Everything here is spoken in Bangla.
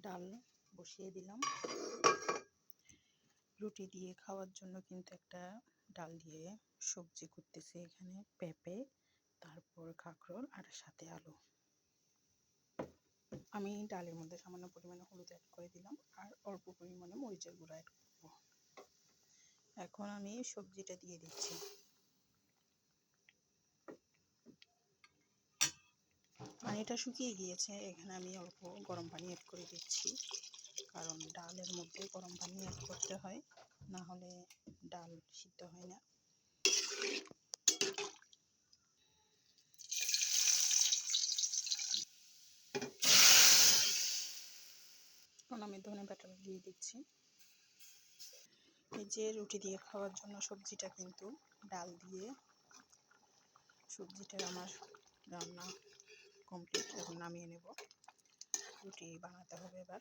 ডাল বসিয়ে দিলাম। রুটি দিয়ে খাওয়ার জন্য কিন্তু একটা ডাল দিয়ে সবজি করতেছি এখানে, পেঁপে, তারপর কাঁকরোল আর সাথে আলু। আমি ডালের মধ্যে সামান্য পরিমাণে হলুদ অ্যাড করে দিলাম আর অল্প পরিমাণে মরিচের গুঁড়া অ্যাড করব। এখন আমি সবজিটা দিয়ে দিচ্ছি। পানিটা শুকিয়ে গিয়েছে, এখানে আমি অল্প গরম পানি অ্যাড করে দিচ্ছি, কারণ ডালের মধ্যে গরম পানি অ্যাড করতে হয়, না হলে ডাল সিদ্ধ হয় না। এখন আমি ধনে পাতা দিয়ে দিচ্ছি। এই যে রুটি দিয়ে খাওয়ার জন্য সবজিটা কিন্তু ডাল দিয়ে সবজিটা আমার রান্না কমপ্লিট। এখন নামিয়ে নেব, রুটি বানাতে হবে এবার।